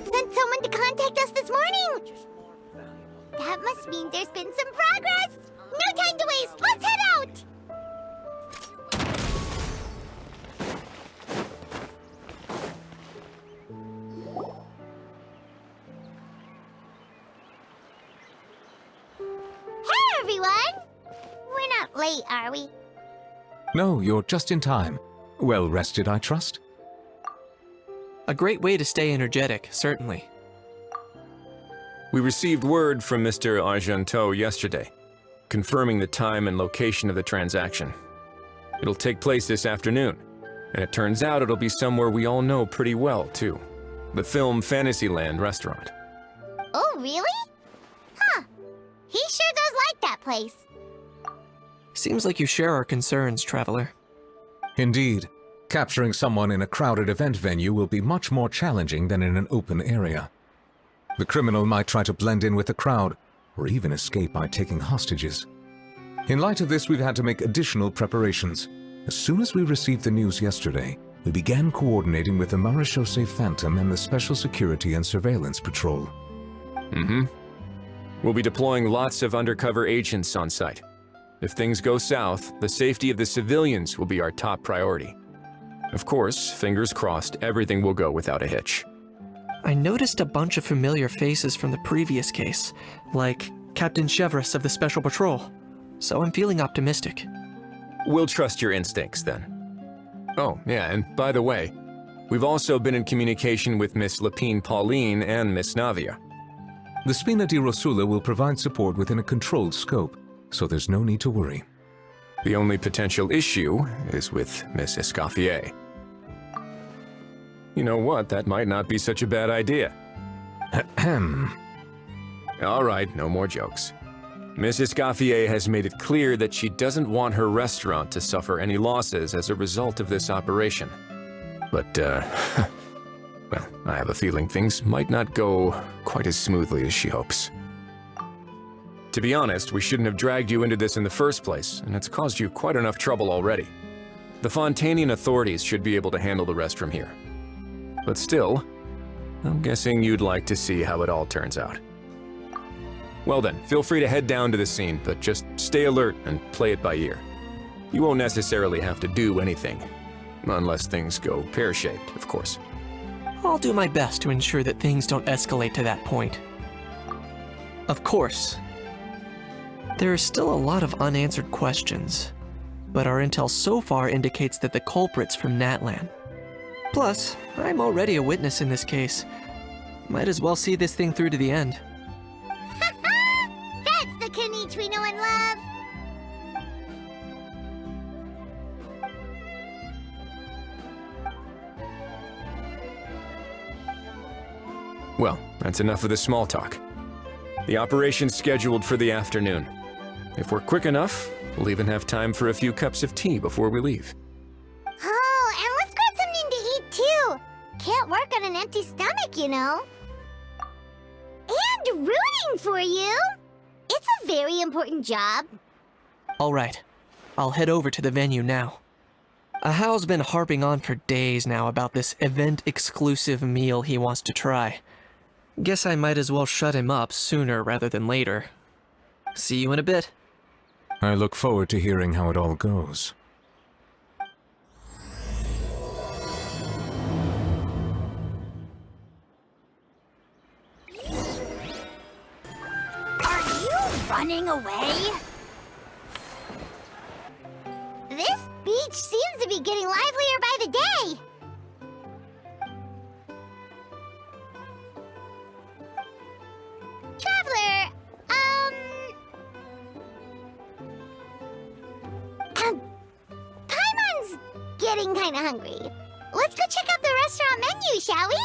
had sent someone to contact us this morning! That must mean there's been some progress! No time to waste! Let's head out! Hey, everyone! We're not late, are we? No, you're just in time. Well rested, I trust? A great way to stay energetic, certainly. We received word from Mr. Argenteau yesterday, confirming the time and location of the transaction. It'll take place this afternoon, and it turns out it'll be somewhere we all know pretty well, too. The Film Fantasyland restaurant. Oh, really? Huh. He sure does like that place. Seems like you share our concerns, Traveler. Indeed. Capturing someone in a crowded event venue will be much more challenging than in an open area. The criminal might try to blend in with the crowd, or even escape by taking hostages. In light of this, we've had to make additional preparations. As soon as we received the news yesterday, we began coordinating with the Marechaussee Phantom and the Special Security and Surveillance Patrol. We'll be deploying lots of undercover agents on site. If things go south, the safety of the civilians will be our top priority. Of course, fingers crossed, everything will go without a hitch. I noticed a bunch of familiar faces from the previous case, like Captain Chevreuse of the Special Patrol, so I'm feeling optimistic. We'll trust your instincts, then. Oh, yeah, and by the way, we've also been in communication with Miss Lapine Pauline and Miss Navia. The Spina di Rosula will provide support within a controlled scope, so there's no need to worry. The only potential issue is with Miss Escoffier. You know what, that might not be such a bad idea. Ahem. All right, no more jokes. Miss Escoffier has made it clear that she doesn't want her restaurant to suffer any losses as a result of this operation. But, well, I have a feeling things might not go quite as smoothly as she hopes. To be honest, we shouldn't have dragged you into this in the first place, and it's caused you quite enough trouble already. The Fontanian authorities should be able to handle the rest from here. But still, I'm guessing you'd like to see how it all turns out. Well then, feel free to head down to the scene, but just stay alert and play it by ear. You won't necessarily have to do anything, unless things go pear-shaped, of course. I'll do my best to ensure that things don't escalate to that point. Of course. There are still a lot of unanswered questions, but our intel so far indicates that the culprit's from Natlan. Plus, I'm already a witness in this case. Might as well see this thing through to the end. That's the Knight we know and love! Well, that's enough of the small talk. The operation's scheduled for the afternoon. If we're quick enough, we'll even have time for a few cups of tea before we leave. Oh, and let's grab something to eat too! Can't work on an empty stomach, you know. And rooting for you! It's a very important job. Alright, I'll head over to the venue now. Ahao's been harping on for days now about this event-exclusive meal he wants to try. Guess I might as well shut him up sooner rather than later. See you in a bit. I look forward to hearing how it all goes. Are you running away? This beach seems to be getting livelier by the day. Traveler, Paimon's getting kinda hungry. Let's go check out the restaurant menu, shall we?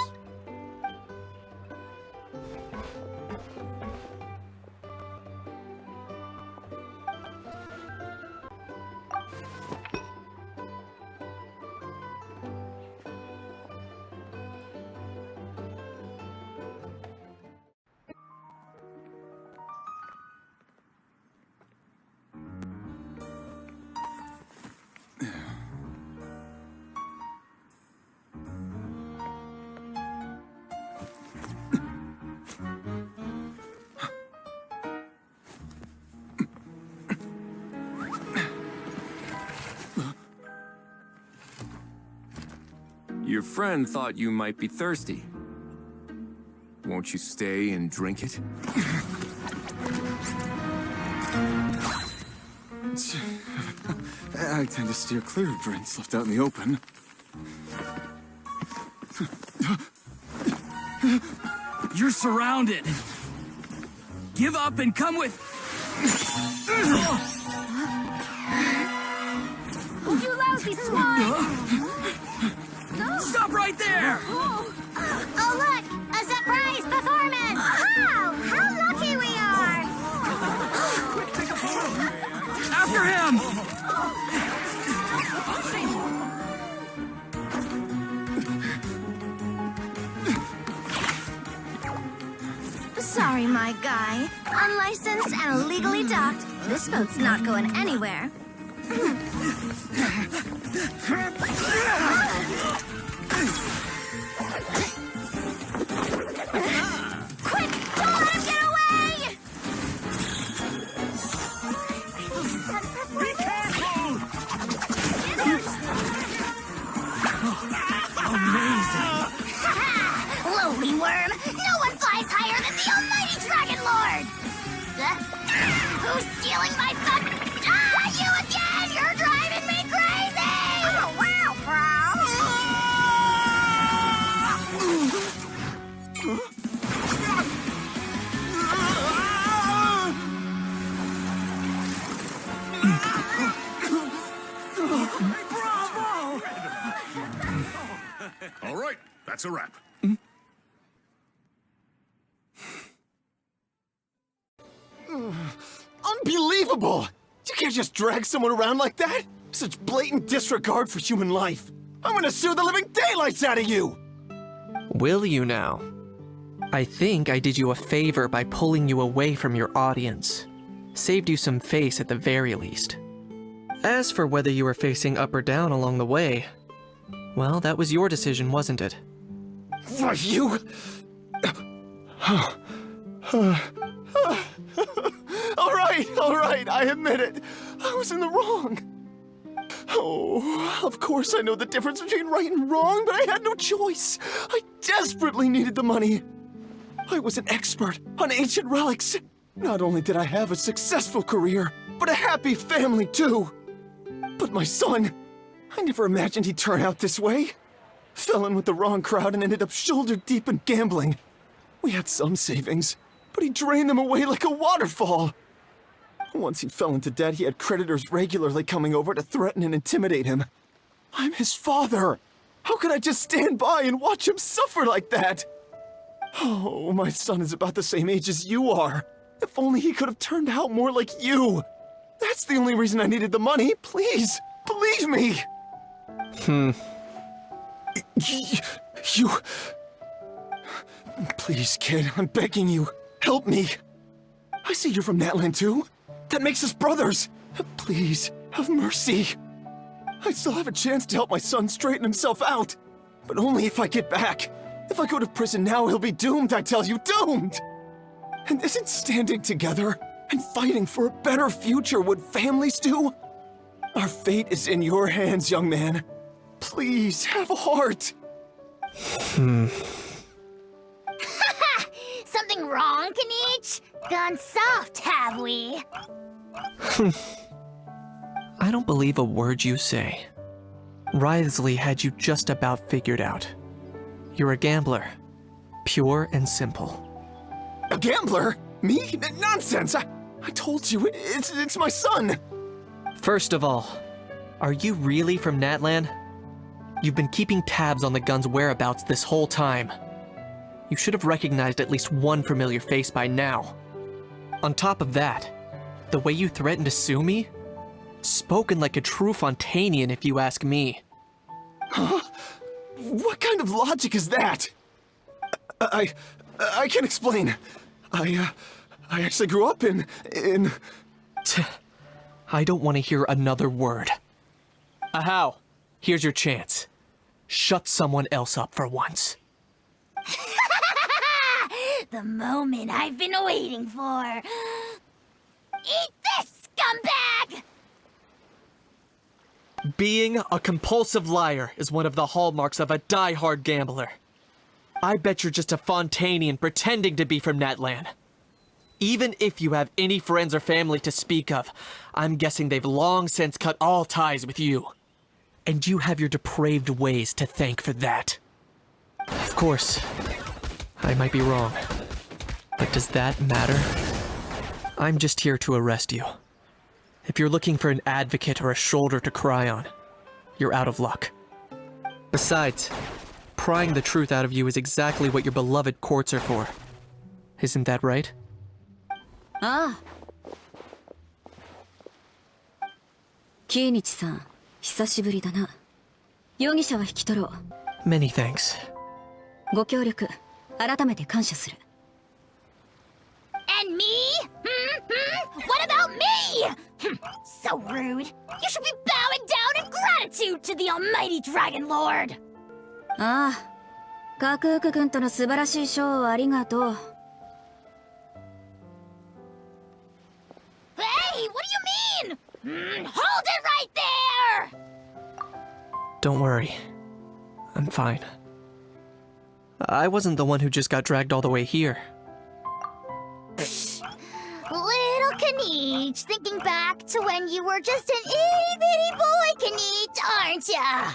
Your friend thought you might be thirsty. Won't you stay and drink it? I tend to steer clear of drinks left out in the open. You're surrounded. Give up and come with... You lousy swine! Stop right there! Oh, look! A surprise performance! Wow! How lucky we are! After him! Sorry, my guy. Unlicensed and illegally docked. This boat's not going anywhere. Quick! Don't let him get away! Be careful! Amazing! Lowly worm! No one flies higher than the almighty Dragon Lord! Who's stealing my fun? You again! You're driving me crazy! Oh, wow, All right, that's a wrap. Unbelievable! You can't just drag someone around like that! Such blatant disregard for human life! I'm gonna sue the living daylights out of you! Will you now? I think I did you a favor by pulling you away from your audience. Saved you some face at the very least. As for whether you were facing up or down along the way, well, that was your decision, wasn't it? Why, you... All right, I admit it. I was in the wrong. Oh, of course I know the difference between right and wrong, but I had no choice. I desperately needed the money. I was an expert on ancient relics. Not only did I have a successful career, but a happy family too. But my son, I never imagined he'd turn out this way. Fell in with the wrong crowd and ended up shoulder deep in gambling. We had some savings, but he drained them away like a waterfall. Once he fell into debt, he had creditors regularly coming over to threaten and intimidate him. I'm his father. How could I just stand by and watch him suffer like that? Oh, my son is about the same age as you are. If only he could have turned out more like you. That's the only reason I needed the money. Please, believe me. You... Please, kid, I'm begging you. Help me. I see you're from Natland too. That makes us brothers. Please, have mercy. I still have a chance to help my son straighten himself out. But only if I get back. If I go to prison now, he'll be doomed, I tell you, doomed! And isn't standing together and fighting for a better future what families do? Our fate is in your hands, young man. Please, have a heart. Something wrong, Kanich? Gone soft, have we? I don't believe a word you say. Wriothesley had you just about figured out. You're a gambler. Pure and simple. A gambler? Me? Nonsense! I told you, it's my son! First of all, are you really from Natland? You've been keeping tabs on the gun's whereabouts this whole time. You should have recognized at least one familiar face by now. On top of that, the way you threatened to sue me? Spoken like a true Fontanian, if you ask me. Huh? What kind of logic is that? I can explain. I actually grew up in... I don't want to hear another word. Ahau, here's your chance. Shut someone else up for once. The moment I've been waiting for. Eat this, scumbag! Being a compulsive liar is one of the hallmarks of a die-hard gambler. I bet you're just a Fontanian pretending to be from Natlan. Even if you have any friends or family to speak of, I'm guessing they've long since cut all ties with you. And you have your depraved ways to thank for that. Of course, I might be wrong. But does that matter? I'm just here to arrest you. If you're looking for an advocate or a shoulder to cry on, you're out of luck. Besides, prying the truth out of you is exactly what your beloved courts are for. Isn't that right? Ah. キイニチさん、久しぶりだな。容疑者は引き取ろう。Many thanks. ご協力、改めて感謝する。And me? What about me? So rude. You should be bowing down in gratitude to the almighty Dragon Lord. ああ、カクーク君との素晴らしいショーをありがとう。Hey, what do you mean? Hold it right there! Don't worry. I'm fine. I wasn't the one who just got dragged all the way here. Little Kanich, thinking back to when you were just an itty-bitty boy, Kanich, aren't ya?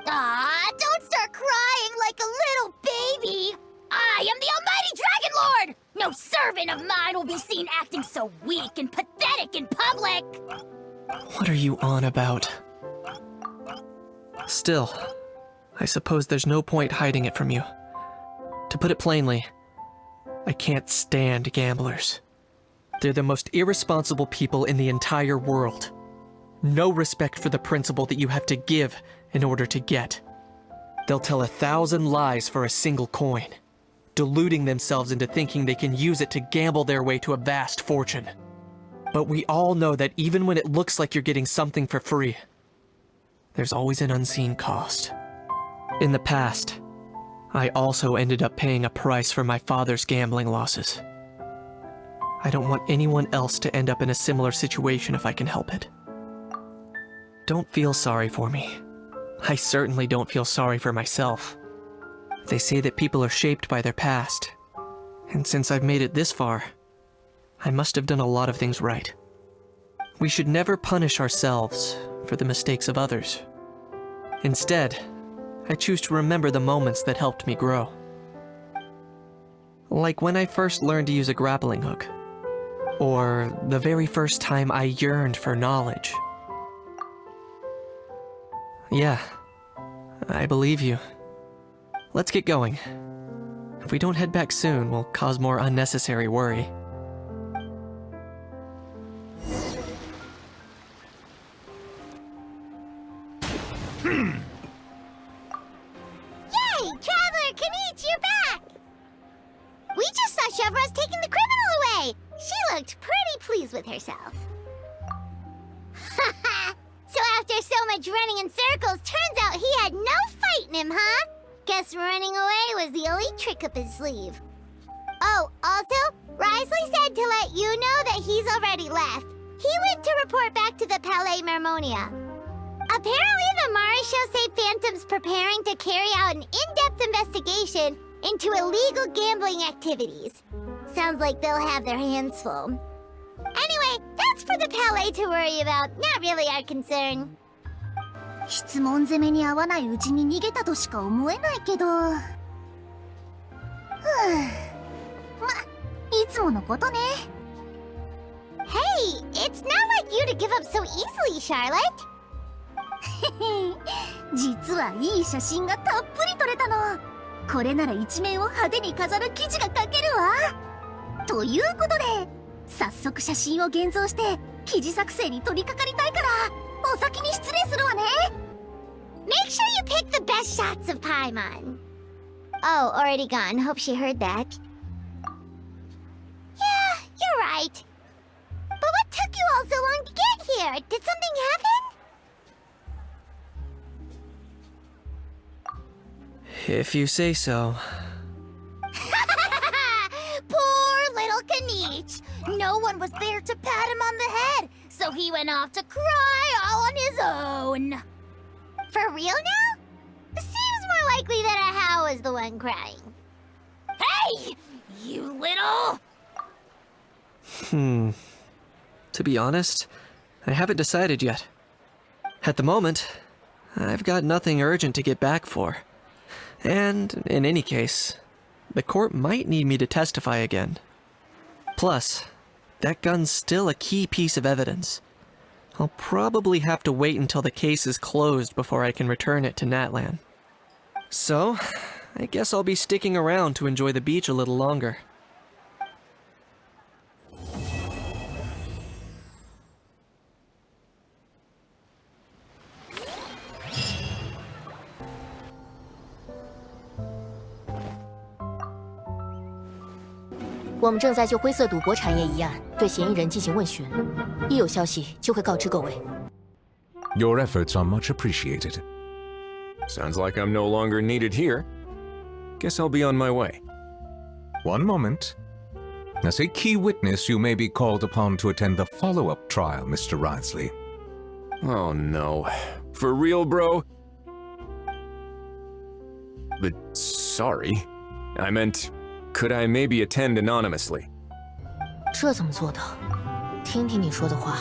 Ah, don't start crying like a little baby. I am the almighty Dragon Lord! No servant of mine will be seen acting so weak and pathetic in public! What are you on about? Still, I suppose there's no point hiding it from you. To put it plainly, I can't stand gamblers. They're the most irresponsible people in the entire world. No respect for the principle that you have to give in order to get. They'll tell 1,000 lies for a single coin, deluding themselves into thinking they can use it to gamble their way to a vast fortune. But we all know that even when it looks like you're getting something for free, there's always an unseen cost. In the past, I also ended up paying a price for my father's gambling losses. I don't want anyone else to end up in a similar situation if I can help it. Don't feel sorry for me. I certainly don't feel sorry for myself. They say that people are shaped by their past, and since I've made it this far, I must have done a lot of things right. We should never punish ourselves for the mistakes of others. Instead, I choose to remember the moments that helped me grow. Like when I first learned to use a grappling hook, or the very first time I yearned for knowledge. Yeah, I believe you. Let's get going. If we don't head back soon, we'll cause more unnecessary worry. Yay! Traveler Kanich, you're back! We just saw Chevro's taking the criminal away! She looked pretty pleased with herself. So after so much running in circles, turns out he had no fight in him, huh? Guess running away was the only trick up his sleeve. Oh, also, Risley said to let you know that he's already left. He went to report back to the Palais Mermonia. Apparently, the Mari show say Phantom's preparing to carry out an in-depth investigation into illegal gambling activities. Sounds like they'll have their hands full. Anyway, that's for the Palais to worry about, not really our concern. 質問攻めに合わないうちに逃げたとしか思えないけど。ま、いつものことね。Hey, it's not like you to give up so easily, Charlotte. 実はいい写真がたっぷり撮れたの。これなら一面を派手に飾る記事が書けるわ。ということで、早速写真を現像して記事作成に取り掛かりたいから、お先に失礼するわね。Make sure you pick the best shots of Paimon. Oh, already gone. Hope she heard that. Yeah, you're right. But what took you all so long to get here? Did something happen? If you say so. Poor little Kanich. No one was there to pat him on the head, so he went off to cry all on his own. For real now? Seems more likely that Ahau was the one crying. Hey! You little... To be honest, I haven't decided yet. At the moment, I've got nothing urgent to get back for. And, in any case, the court might need me to testify again. Plus, that gun's still a key piece of evidence. I'll probably have to wait until the case is closed before I can return it to Natlan. So, I guess I'll be sticking around to enjoy the beach a little longer. "我们正在就灰色赌博产业一案对嫌疑人进行问询，一有消息就会告知各位。" Your efforts are much appreciated. Sounds like I'm no longer needed here. Guess I'll be on my way. One moment. As a key witness, you may be called upon to attend the follow-up trial, Mr. Wriothesley. Oh no. For real, bro? But sorry. I meant, could I maybe attend anonymously? 这怎么做到？听听你说的话。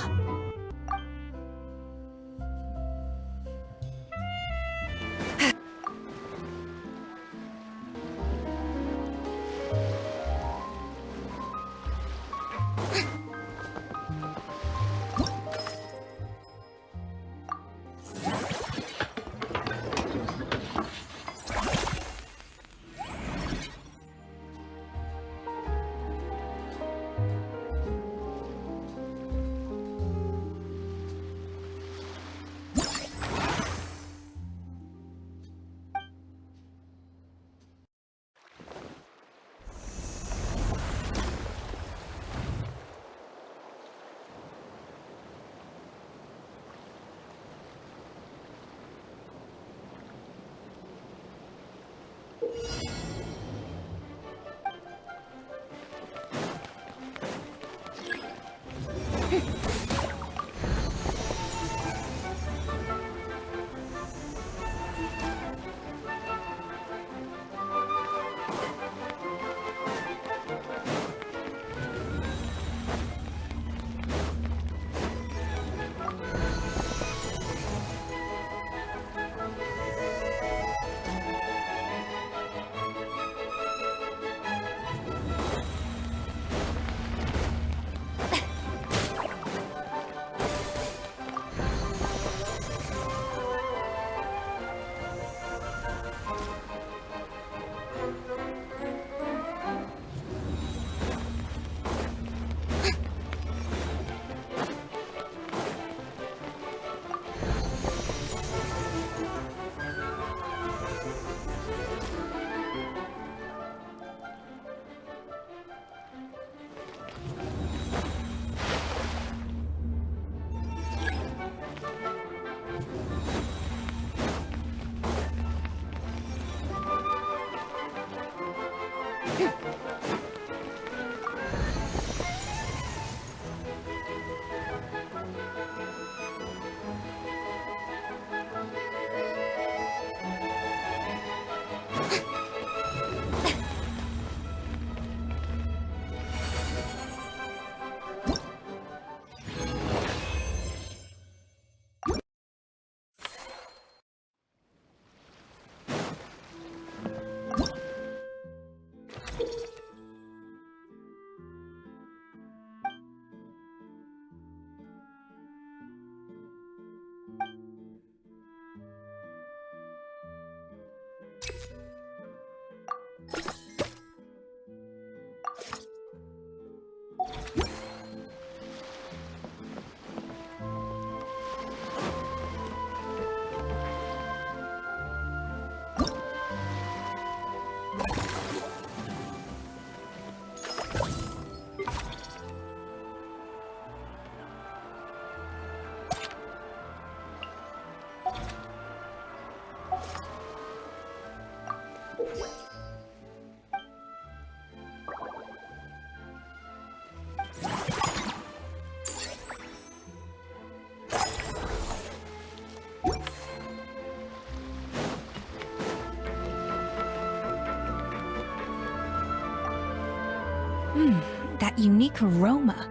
That unique aroma.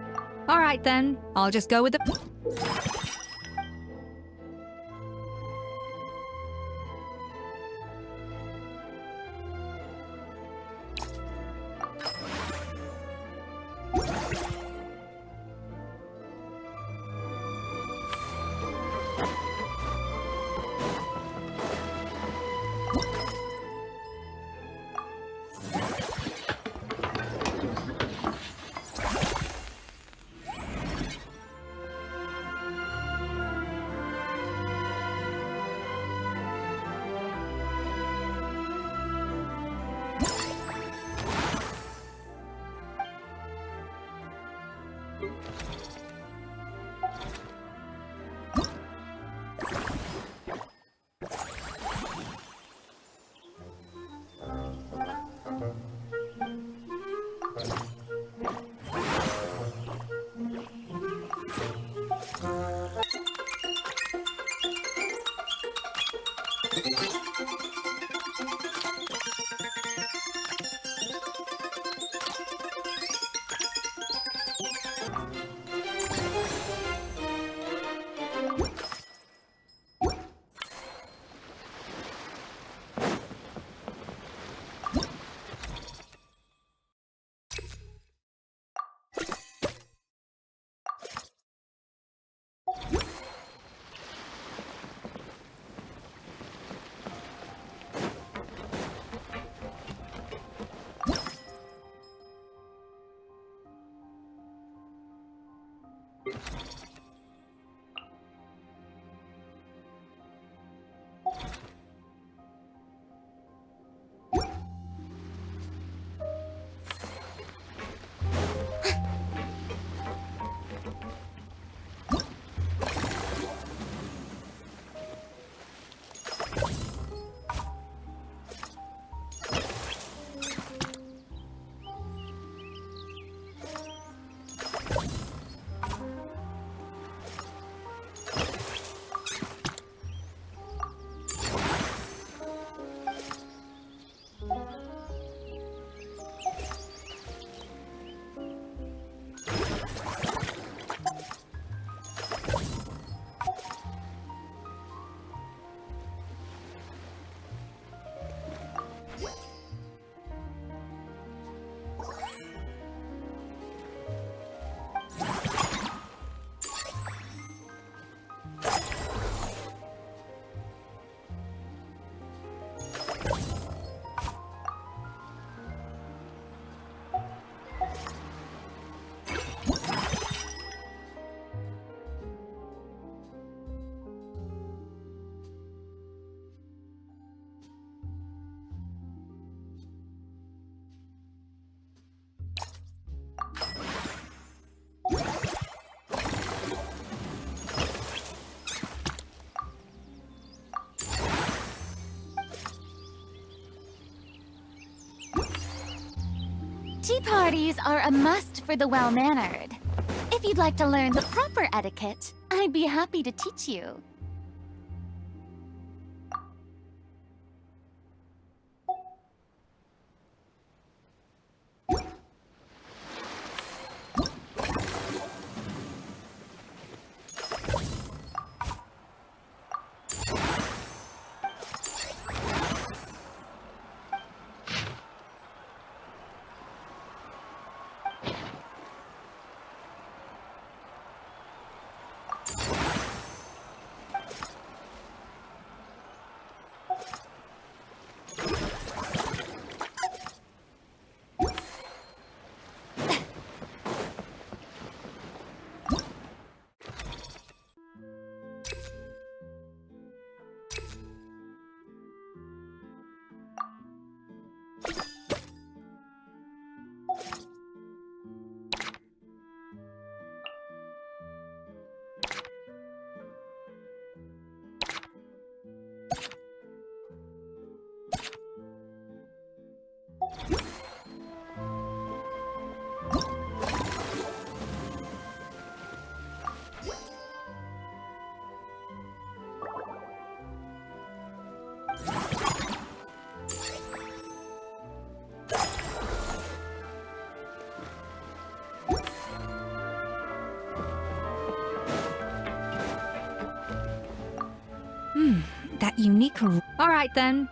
All right then, I'll just go with the... Tea parties are a must for the well-mannered. If you'd like to learn the proper etiquette, I'd be happy to teach you. That unique. All right then.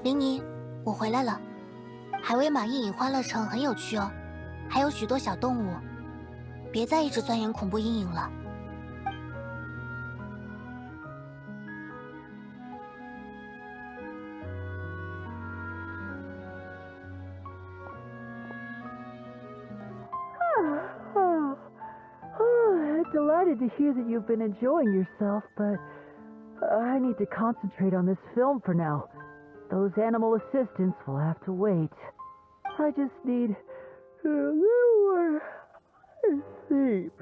林妮，我回来了。海威玛阴影欢乐城很有趣哦，还有许多小动物。别再一直钻研恐怖阴影了。Delighted to hear that you've been enjoying yourself, but I need to concentrate on this film for now. Those animal assistants will have to wait. I just need a little more sleep.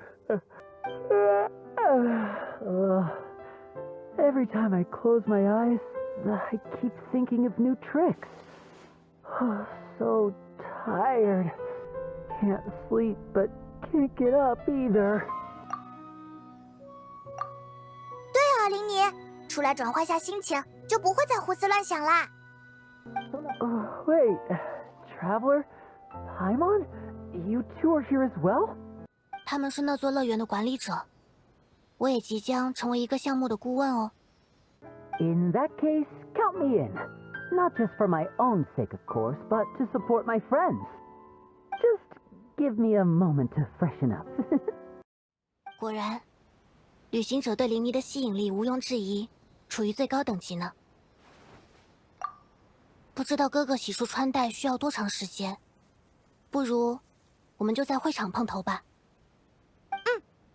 Every time I close my eyes, I keep thinking of new tricks. So tired. Can't sleep, but can't get up either. 对啊，林妮，出来转换下心情，就不会再胡思乱想啦。Wait, Traveler? Paimon? You two are here as well? 他们是那座乐园的管理者，我也即将成为一个项目的顾问哦。In that case, count me in. Not just for my own sake, of course, but to support my friends. Just give me a moment to freshen up. 果然，旅行者对林妮的吸引力毋庸置疑，处于最高等级呢。不知道哥哥洗漱穿戴需要多长时间，不如我们就在会场碰头吧。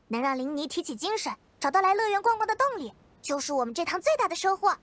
能让林妮提起精神，找到来乐园逛逛的动力，就是我们这趟最大的收获。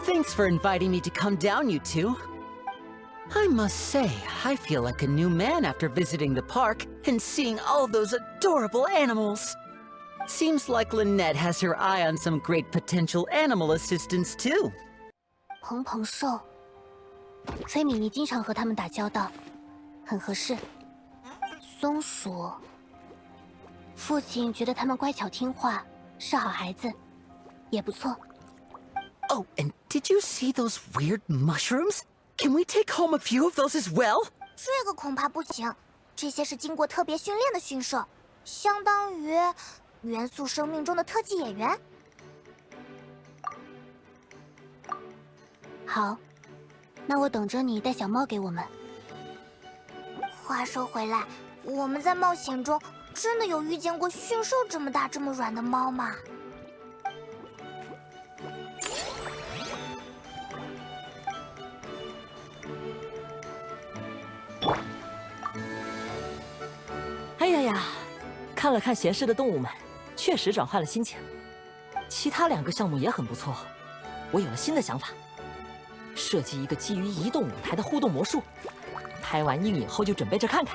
Thanks for inviting me to come down, you two. I must say, I feel like a new man after visiting the park and seeing all those adorable animals. Seems like Lynette has her eye on some great potential animal assistants, too. 蓬蓬兽，崔米妮经常和他们打交道，很合适。松鼠，父亲觉得他们乖巧听话，是好孩子，也不错。Oh, and did you see those weird mushrooms? Can we take home a few of those as well? 这个恐怕不行，这些是经过特别训练的驯兽，相当于元素生命中的特技演员。好，那我等着你带小猫给我们。话说回来，我们在冒险中真的有遇见过驯兽这么大这么软的猫吗？哎呀呀，看了看闲适的动物们，确实转换了心情。其他2个项目也很不错，我有了新的想法，设计一个基于移动舞台的互动魔术。拍完映影后就准备着看看。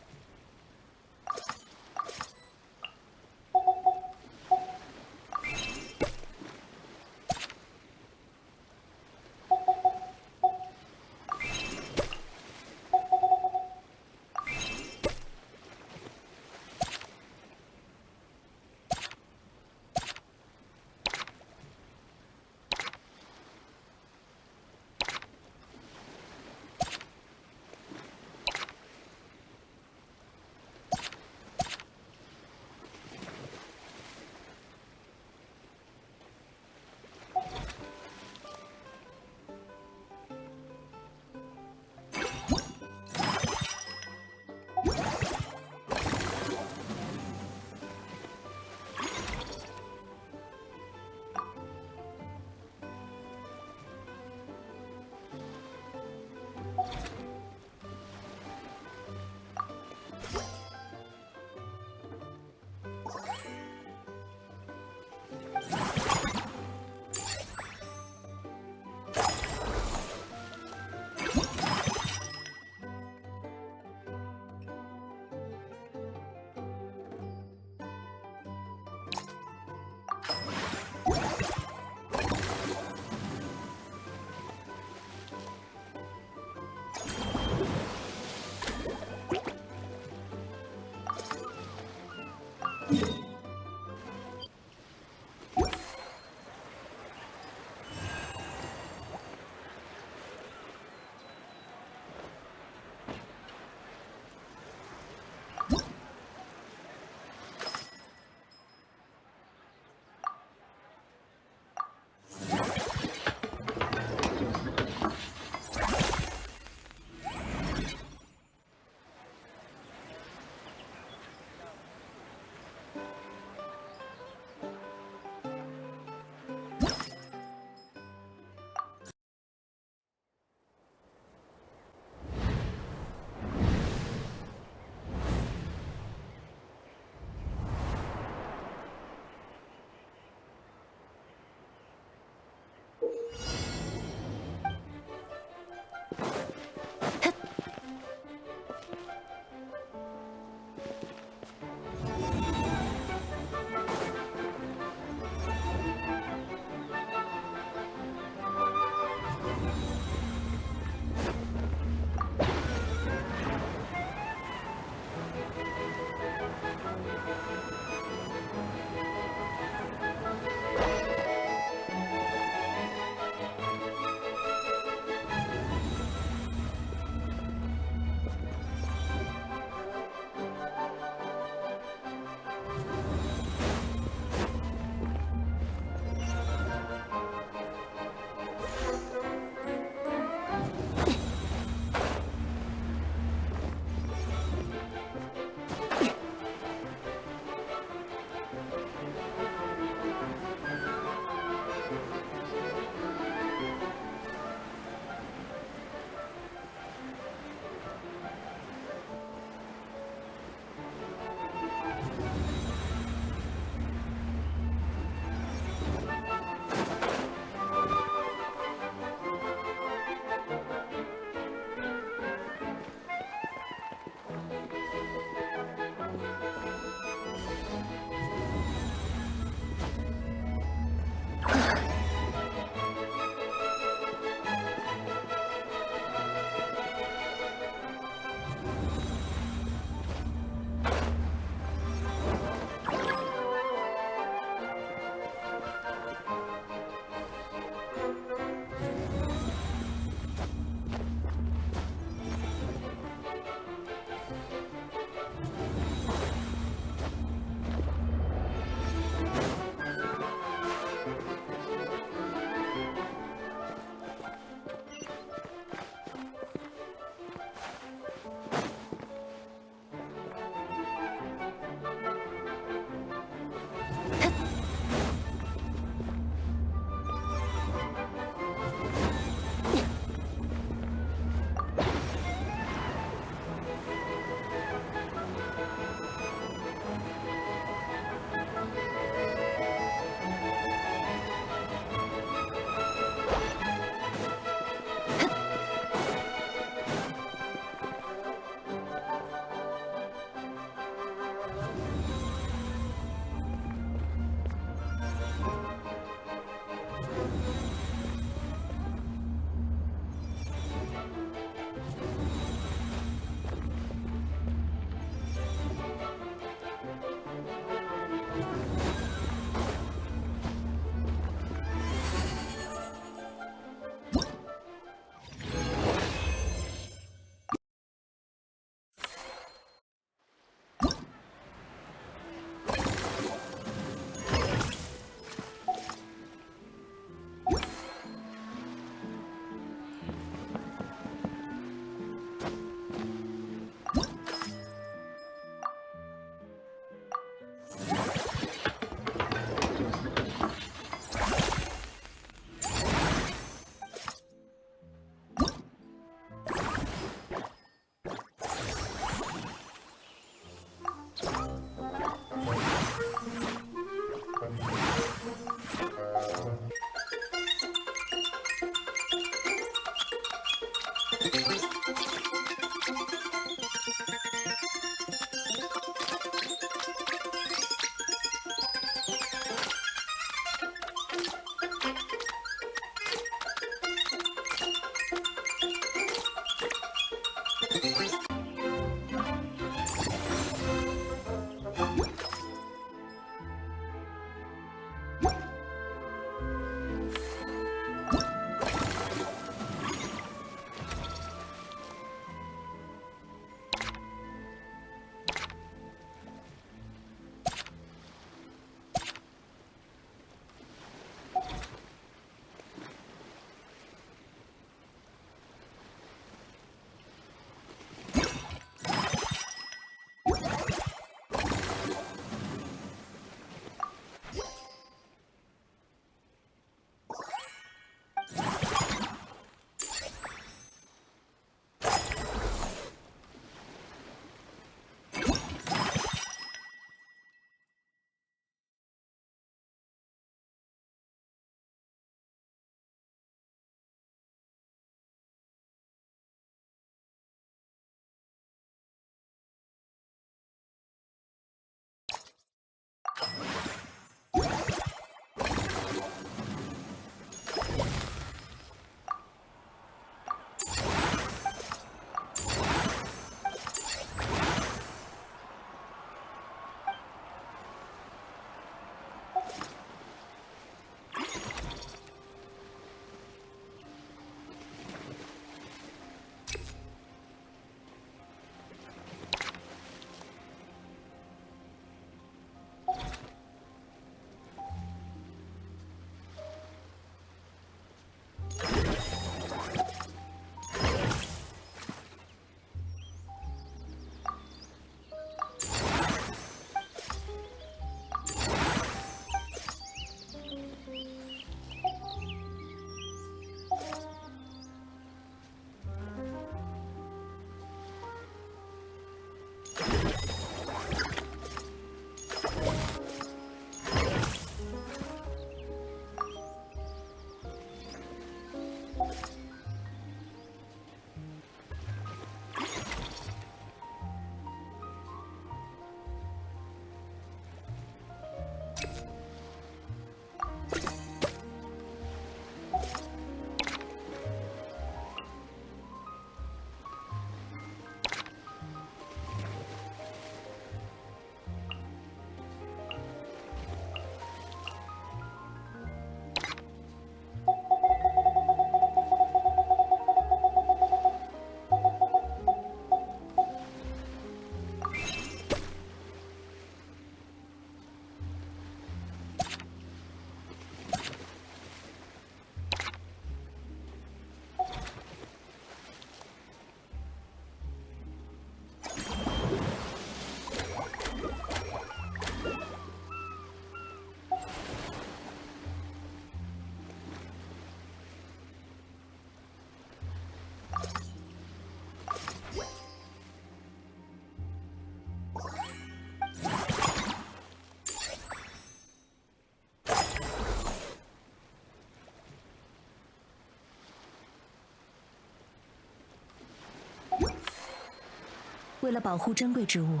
为了保护珍贵之物，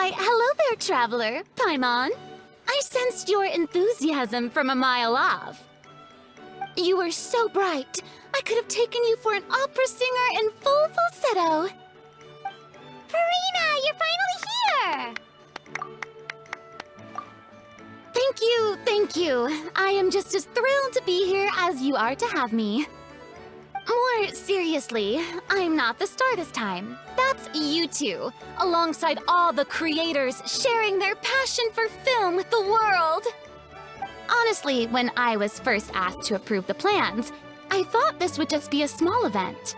Why, hello there, traveler, Paimon. I sensed your enthusiasm from a mile off. You were so bright, I could have taken you for an opera singer in full falsetto. Furina, you're finally here! Thank you. I am just as thrilled to be here as you are to have me. More seriously, I'm not the star this time. That's you two, alongside all the creators sharing their passion for film with the world. Honestly, when I was first asked to approve the plans, I thought this would just be a small event.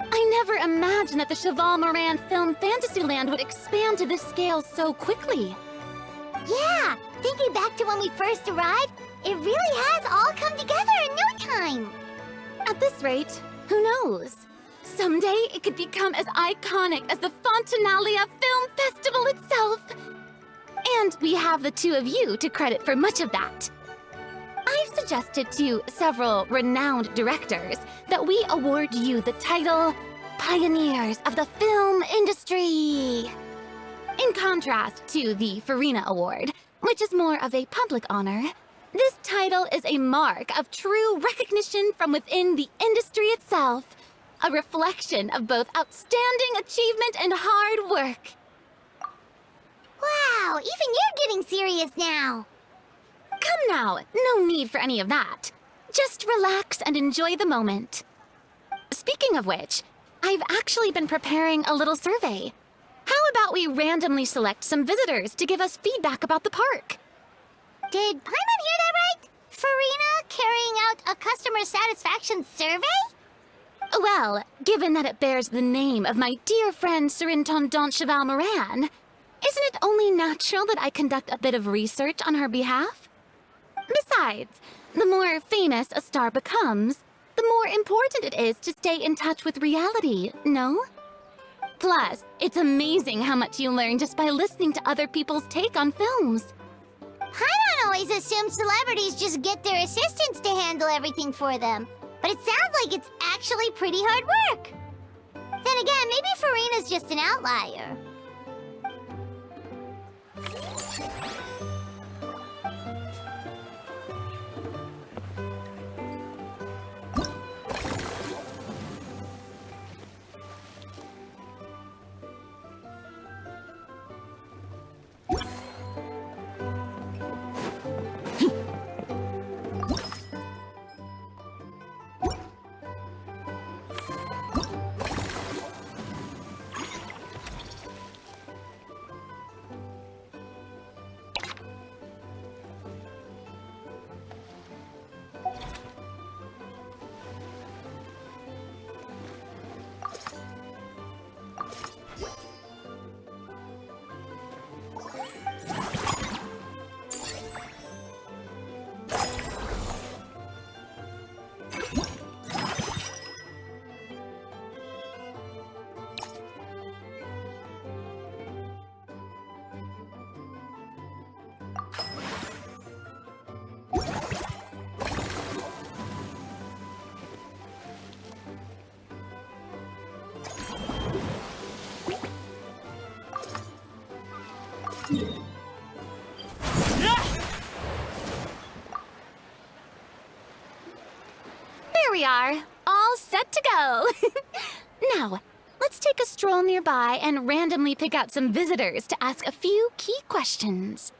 I never imagined that the Cheval Moran Film Fantasyland would expand to this scale so quickly. Yeah, thinking back to when we first arrived, it really has all come together in no time. At this rate, who knows? Someday it could become as iconic as the Fontanalia Film Festival itself. And we have the two of you to credit for much of that. I've suggested to several renowned directors that we award you the title Pioneers of the Film Industry. In contrast to the Farina Award, which is more of a public honor, this title is a mark of true recognition from within the industry itself, a reflection of both outstanding achievement and hard work. Wow, even you're getting serious now. Come now, no need for any of that. Just relax and enjoy the moment. Speaking of which, I've actually been preparing a little survey. How about we randomly select some visitors to give us feedback about the park? Did Paimon hear that right? Farina carrying out a customer satisfaction survey? Well, given that it bears the name of my dear friend Surintendant Cheval Moran, isn't it only natural that I conduct a bit of research on her behalf? Besides, the more famous a star becomes, the more important it is to stay in touch with reality, no? Plus, it's amazing how much you learn just by listening to other people's take on films. Paimon always assumes celebrities just get their assistants to handle everything for them. But it sounds like it's actually pretty hard work. Then again, maybe Farina's just an outlier. There we are, all set to go. Now, let's take a stroll nearby and randomly pick out some visitors to ask a few key questions.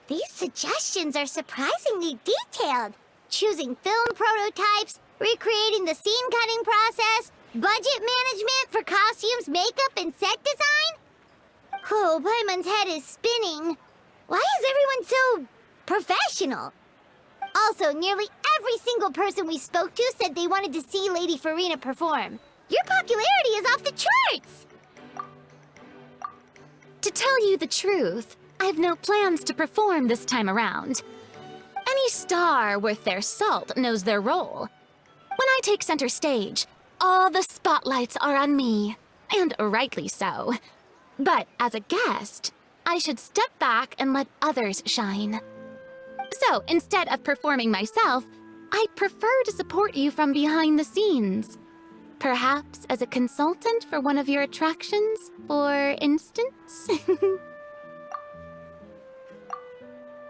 These suggestions are surprisingly detailed. Choosing film prototypes, recreating the scene-cutting process, budget management for costumes, makeup, and set design? Oh, Paimon's head is spinning. Why is everyone so professional? Also, nearly every single person we spoke to said they wanted to see Lady Farina perform. Your popularity is off the charts! To tell you the truth, I've no plans to perform this time around. Any star worth their salt knows their role. When I take center stage, all the spotlights are on me, and rightly so. But as a guest, I should step back and let others shine. So, instead of performing myself, I'd prefer to support you from behind the scenes. Perhaps as a consultant for one of your attractions, for instance?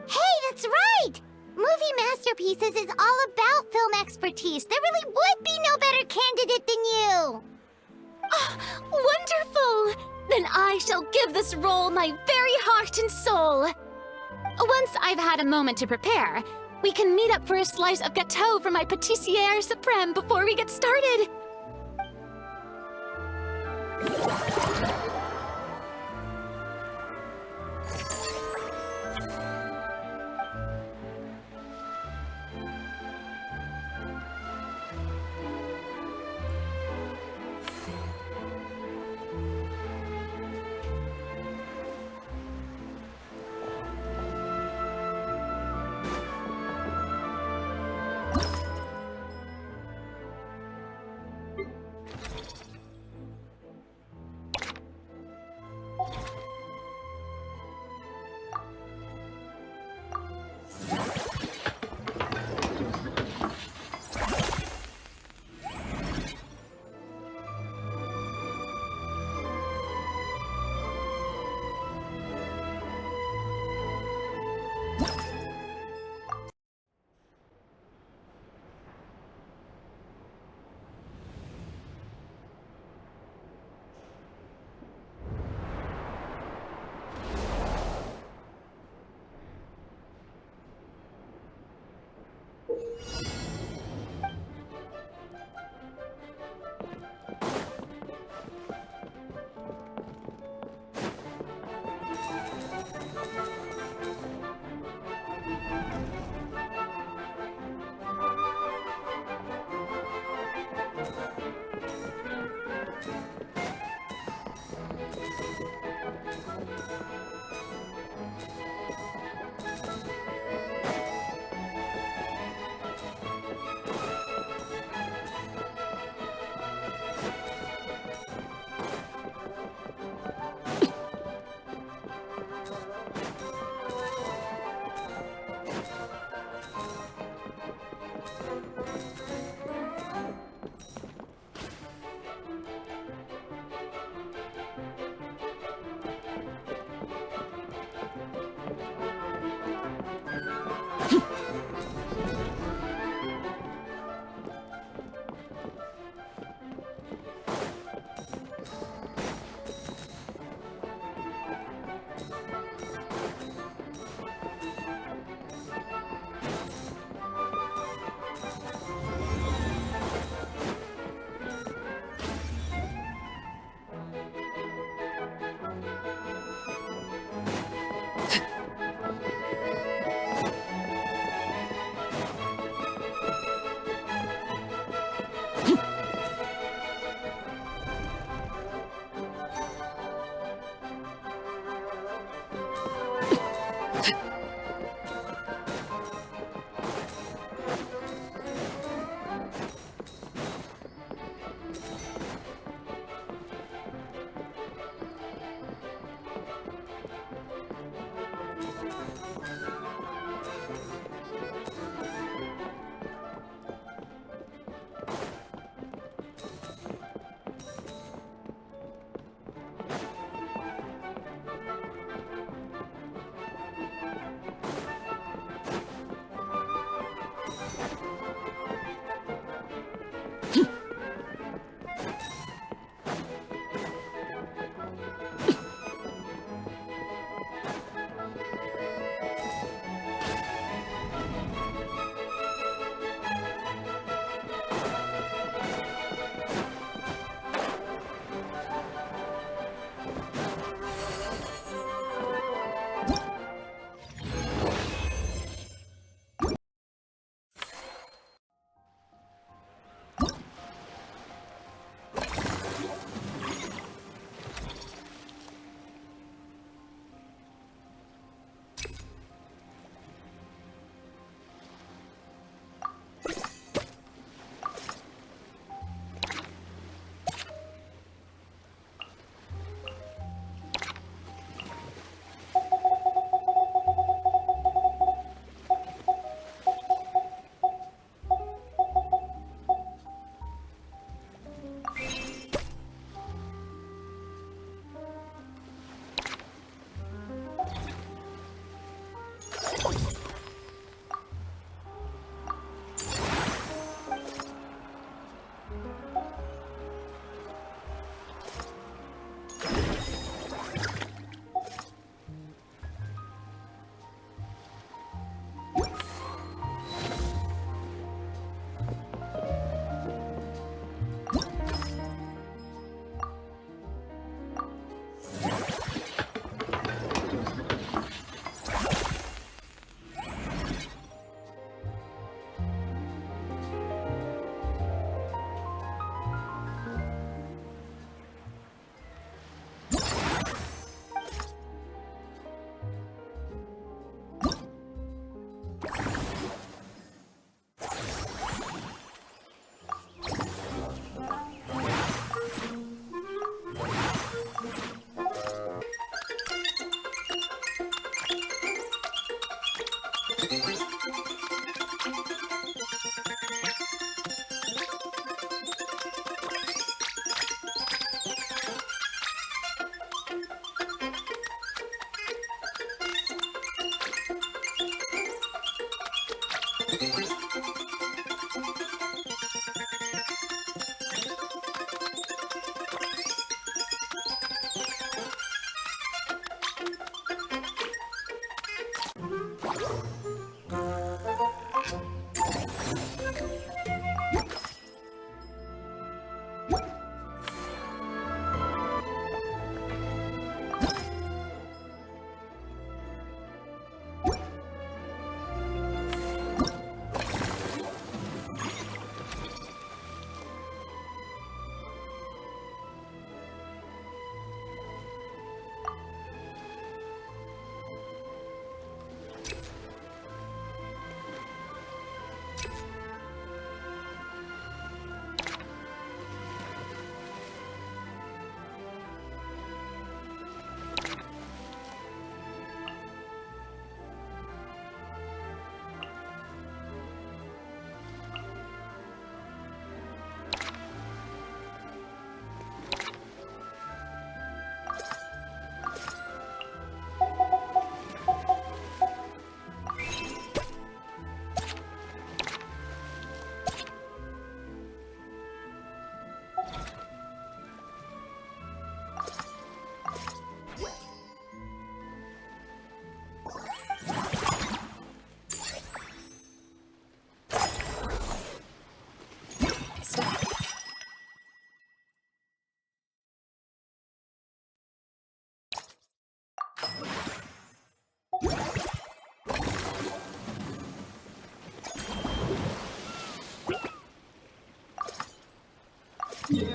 Hey, that's right! Movie Masterpieces is all about film expertise. There really would be no better candidate than you! Oh, wonderful! Then I shall give this role my very heart and soul. Once I've had a moment to prepare, we can meet up for a slice of gâteau from my pâtissière suprême before we get started.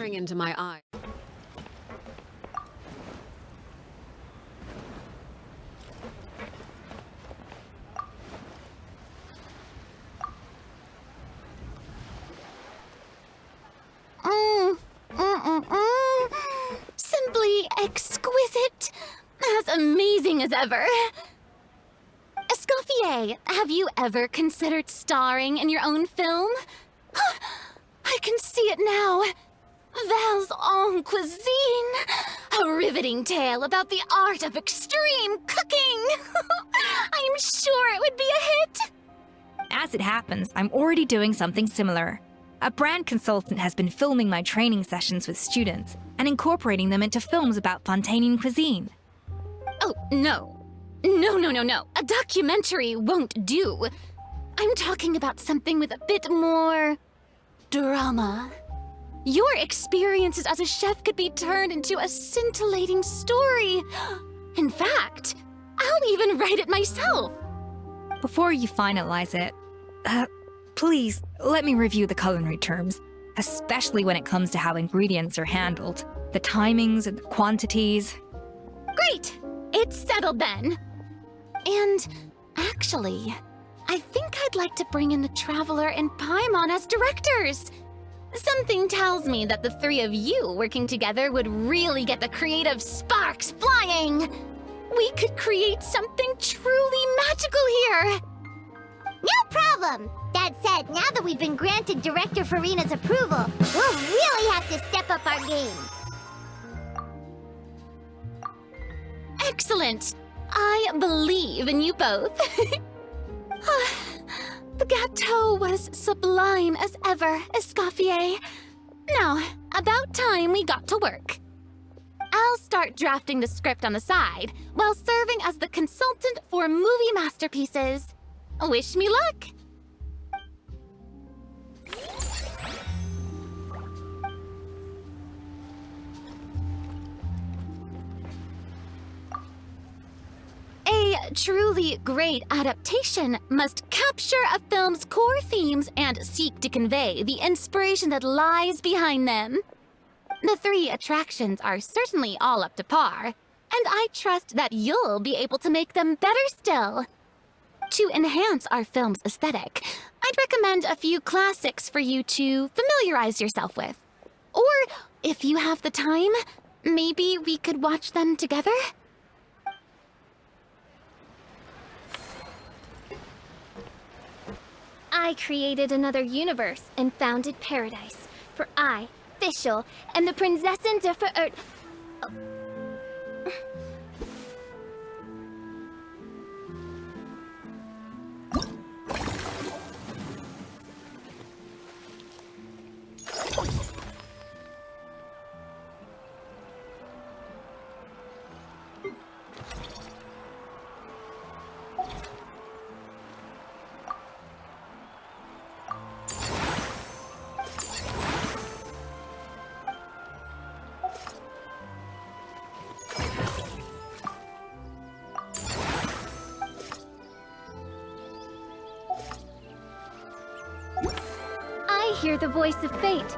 staring into my eye. Simply exquisite. As amazing as ever. Escoffier, have you ever considered starring in your own film? I can see it now. Val's en cuisine. A riveting tale about the art of extreme cooking. I'm sure it would be a hit. As it happens, I'm already doing something similar. A brand consultant has been filming my training sessions with students and incorporating them into films about Fontanian cuisine. Oh, no. No. A documentary won't do. I'm talking about something with a bit more drama. Your experiences as a chef could be turned into a scintillating story. In fact, I'll even write it myself. Before you finalize it, please let me review the culinary terms, especially when it comes to how ingredients are handled, the timings and the quantities. Great! It's settled then. And actually, I think I'd like to bring in the Traveler and Paimon as directors. Something tells me that the three of you working together would really get the creative sparks flying. We could create something truly magical here. No problem! That said, now that we've been granted Director Farina's approval, we'll really have to step up our game. Excellent! I believe in you both. The gâteau was sublime as ever, Escoffier. Now, about time we got to work. I'll start drafting the script on the side, while serving as the consultant for movie masterpieces. Wish me luck! A truly great adaptation must capture a film's core themes and seek to convey the inspiration that lies behind them. The three attractions are certainly all up to par, and I trust that you'll be able to make them better still. To enhance our film's aesthetic, I'd recommend a few classics for you to familiarize yourself with. Or, if you have the time, maybe we could watch them together? I created another universe and founded paradise, for I, Fischl, am the Prinzessin de Verirrt. I hear the voice of fate.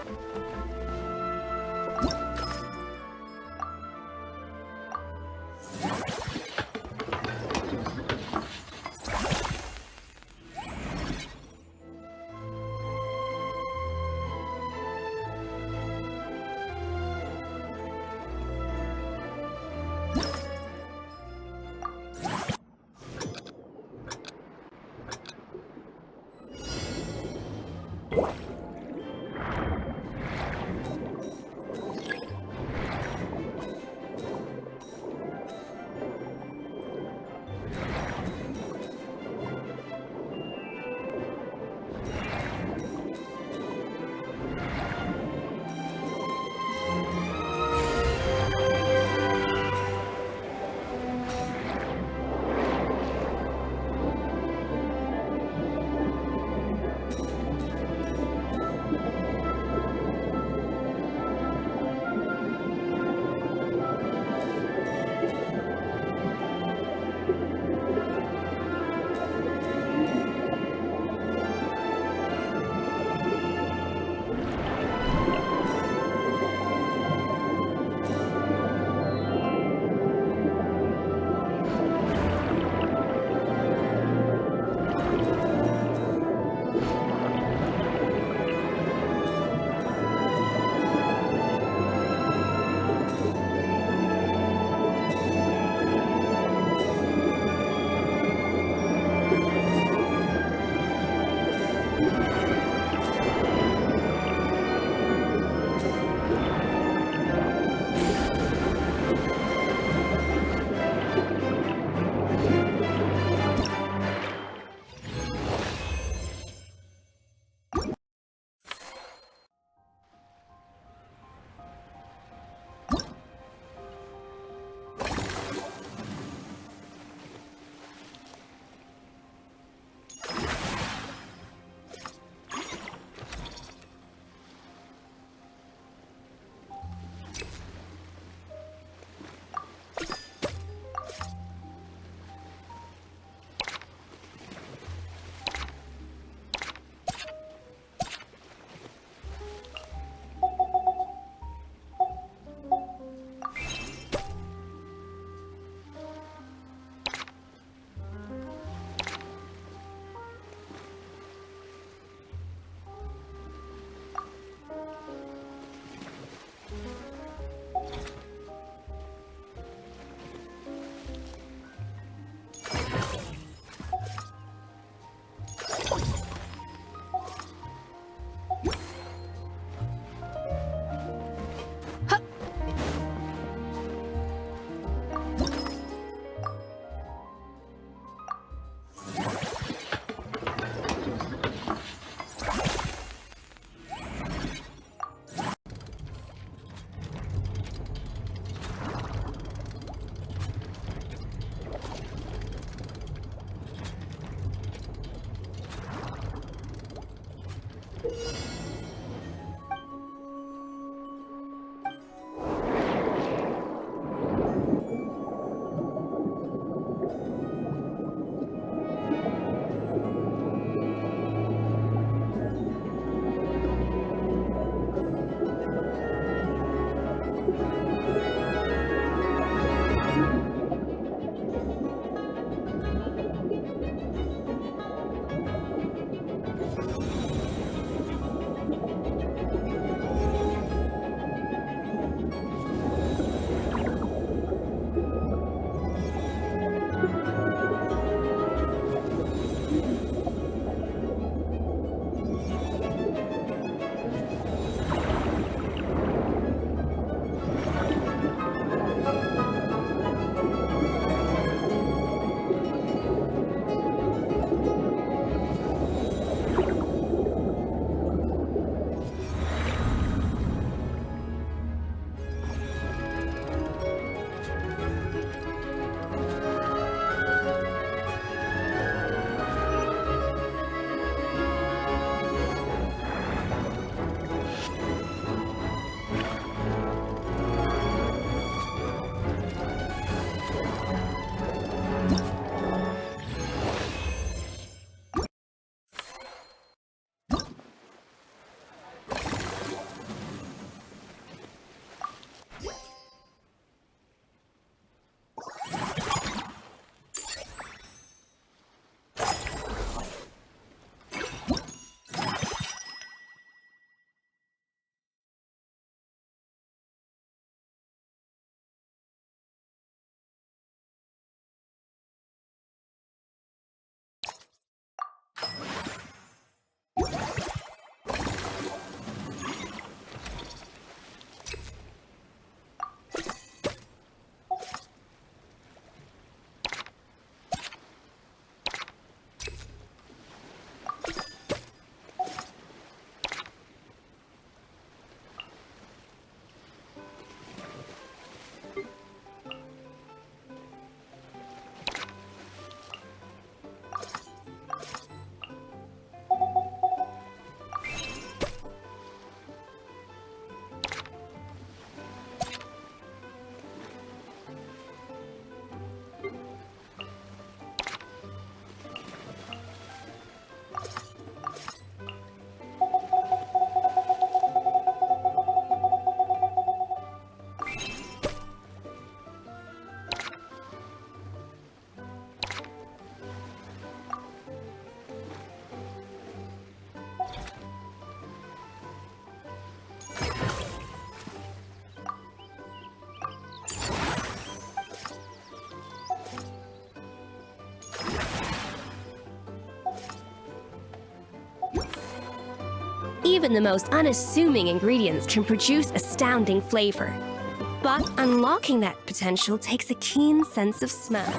Even the most unassuming ingredients can produce astounding flavor. But unlocking that potential takes a keen sense of smell.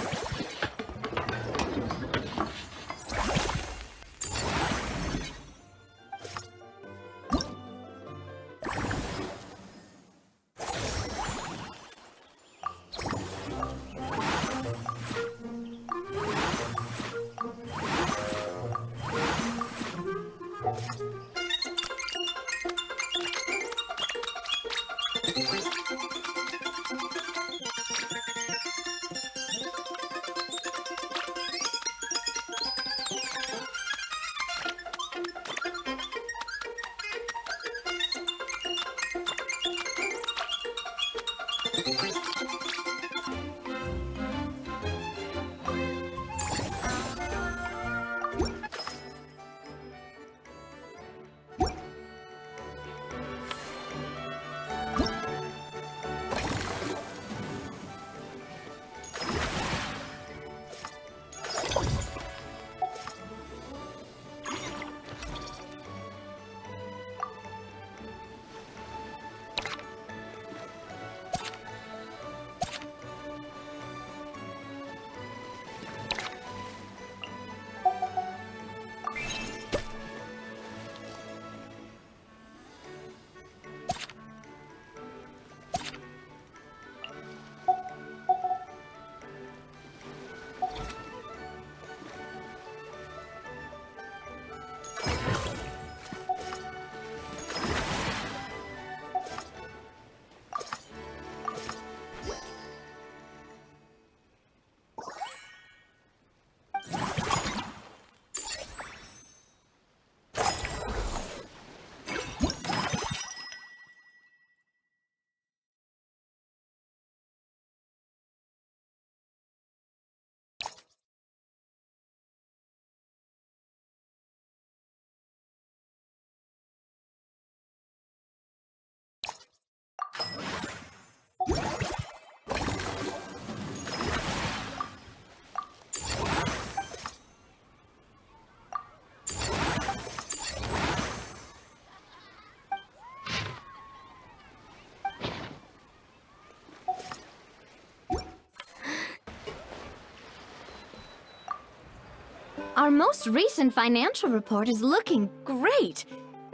Our most recent financial report is looking great.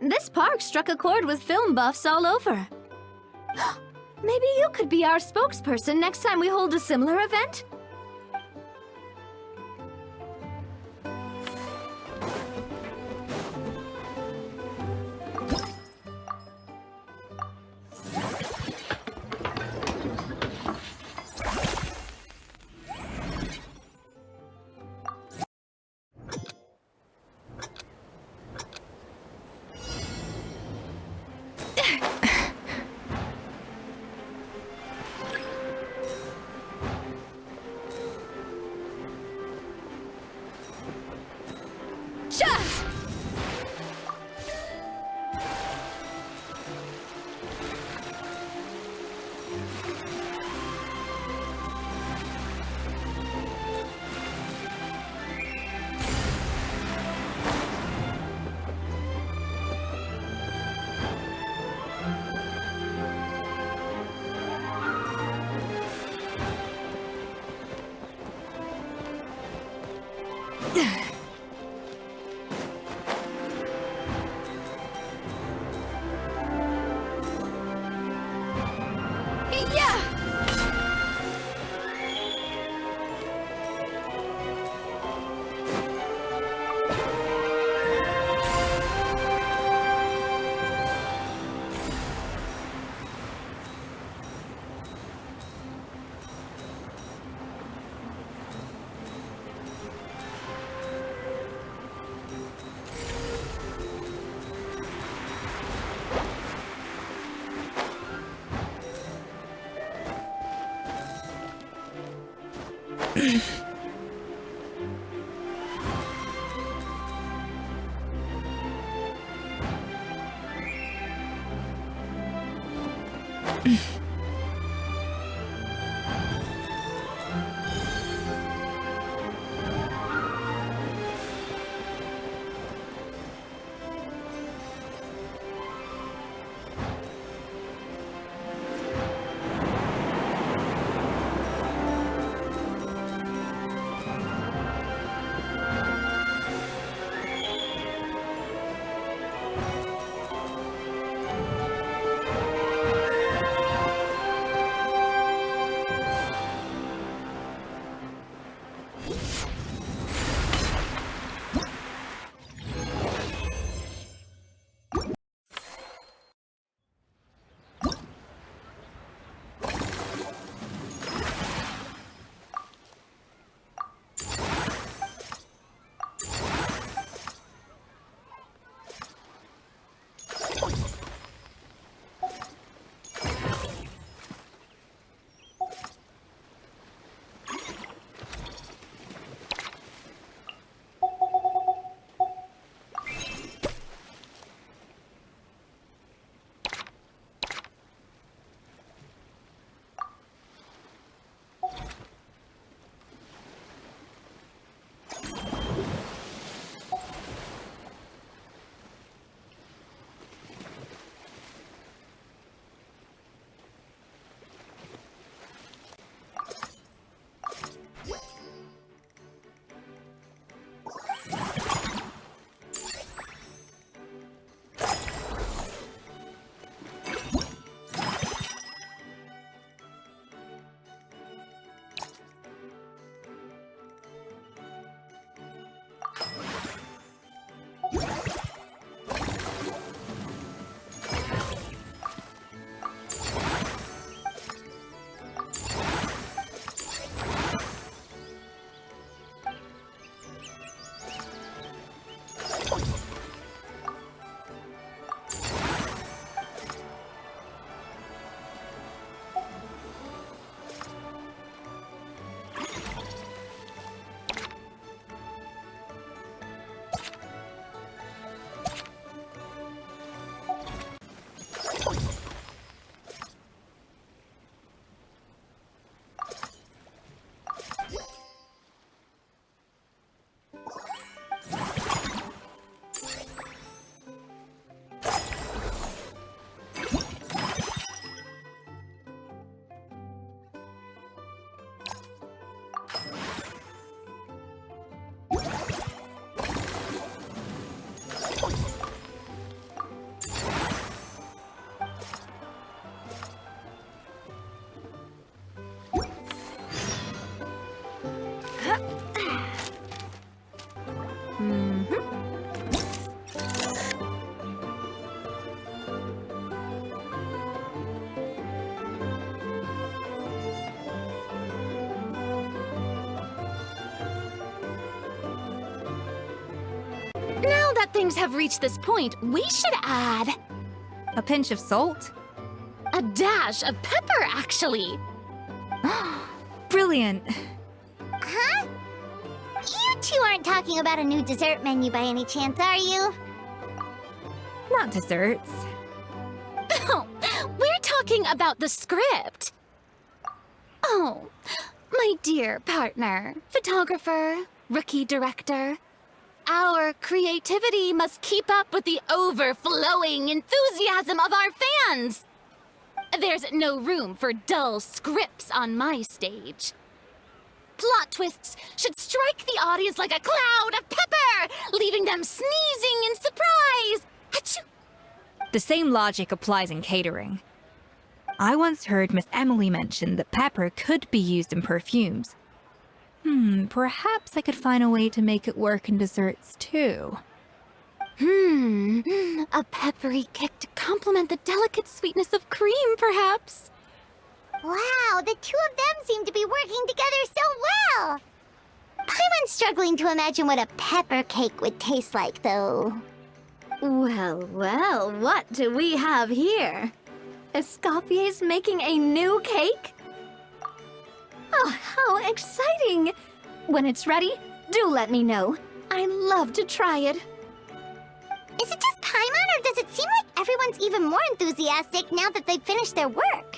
This park struck a chord with film buffs all over. Maybe you could be our spokesperson next time we hold a similar event? that things have reached this point, we should add A pinch of salt? a dash of pepper, actually. Brilliant. Huh? You two aren't talking about a new dessert menu by any chance, are you? Not desserts. Oh, we're talking about the script. Oh, my dear partner, photographer, rookie director. Our creativity must keep up with the overflowing enthusiasm of our fans. There's no room for dull scripts on my stage. Plot twists should strike the audience like a cloud of pepper, leaving them sneezing in surprise. Achoo! The same logic applies in catering. I once heard Miss Emily mention that pepper could be used in perfumes. Perhaps I could find a way to make it work in desserts too. A peppery kick to complement the delicate sweetness of cream, perhaps. Wow, the two of them seem to be working together so well. I'm struggling to imagine what a pepper cake would taste like, though. Well, well, what do we have here? Escoffier's making a new cake? Oh, how exciting! When it's ready, do let me know. I'd love to try it. Is it just Paimon, or does it seem like everyone's even more enthusiastic now that they've finished their work?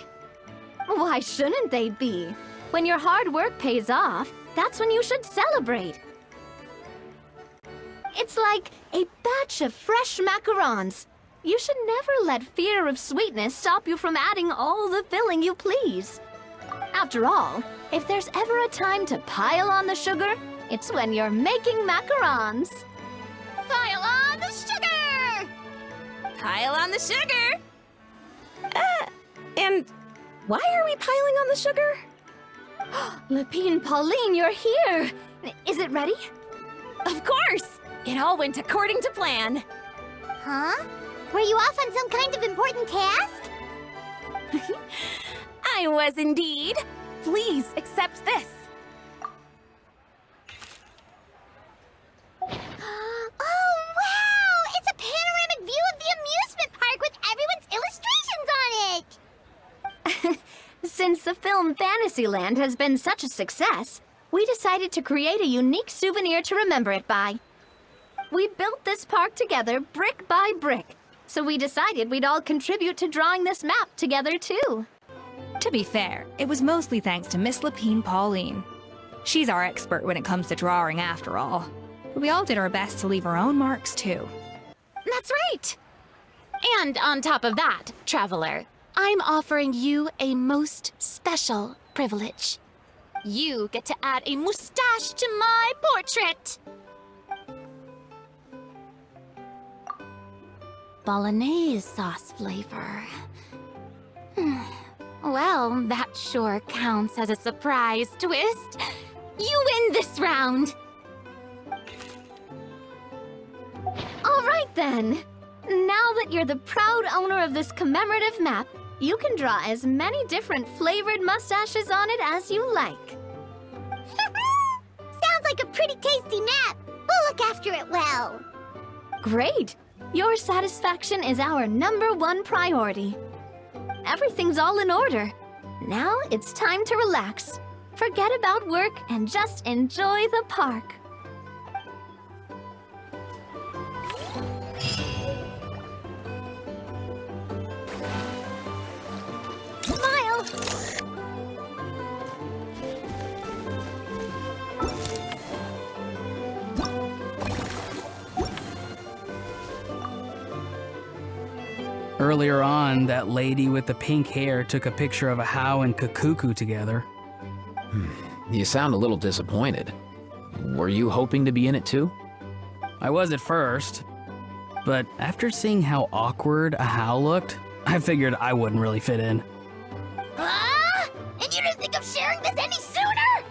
Why shouldn't they be? When your hard work pays off, that's when you should celebrate. It's like a batch of fresh macarons. You should never let fear of sweetness stop you from adding all the filling you please. After all, if there's ever a time to pile on the sugar, it's when you're making macarons. Pile on the sugar! Pile on the sugar! And why are we piling on the sugar? Lapine Pauline, you're here! Is it ready? Of course! It all went according to plan. Huh? Were you off on some kind of important task? I was indeed. Please accept this. Oh, wow! It's a panoramic view of the amusement park with everyone's illustrations on it! Since the film Fantasyland has been such a success, we decided to create a unique souvenir to remember it by. We built this park together brick by brick, so we decided we'd all contribute to drawing this map together too. To be fair, it was mostly thanks to Miss Lapine Pauline. She's our expert when it comes to drawing after all. We all did our best to leave our own marks too. That's right! And on top of that, Traveler, I'm offering you a most special privilege. You get to add a mustache to my portrait! Bolognese sauce flavor. Well, that sure counts as a surprise twist. You win this round! All right then! Now that you're the proud owner of this commemorative map, you can draw as many different flavored mustaches on it as you like. Sounds like a pretty tasty map. We'll look after it well. Great! Your satisfaction is our #1 priority. Everything's all in order. Now it's time to relax. Forget about work and just enjoy the park. Smile! Earlier on, that lady with the pink hair took a picture of a Hao and Kakuku together. You sound a little disappointed. Were you hoping to be in it too? I was at first, but after seeing how awkward a Hao looked, I figured I wouldn't really fit in. Ah! And you didn't think of sharing this any sooner?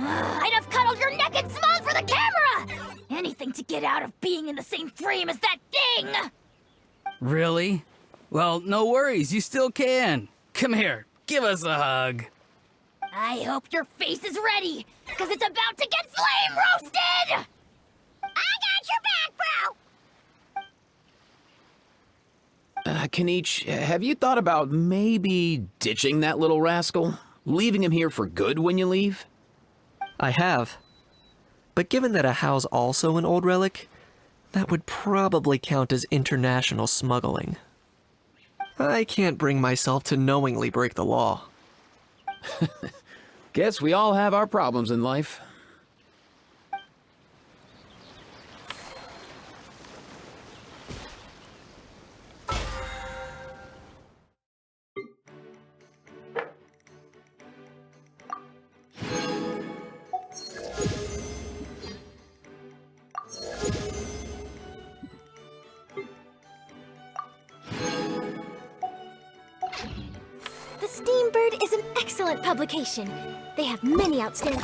I'd have cuddled your neck and smiled for the camera! Anything to get out of being in the same frame as that thing! Really? Well, no worries, you still can. Come here, give us a hug. I hope your face is ready, because it's about to get flame roasted! I got your back, bro! Kenichi, have you thought about maybe ditching that little rascal? Leaving him here for good when you leave? I have. But given that a Hao's also an old relic, that would probably count as international smuggling. I can't bring myself to knowingly break the law. Guess we all have our problems in life. The Steambird is an excellent publication. They have many outstanding...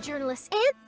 journalists and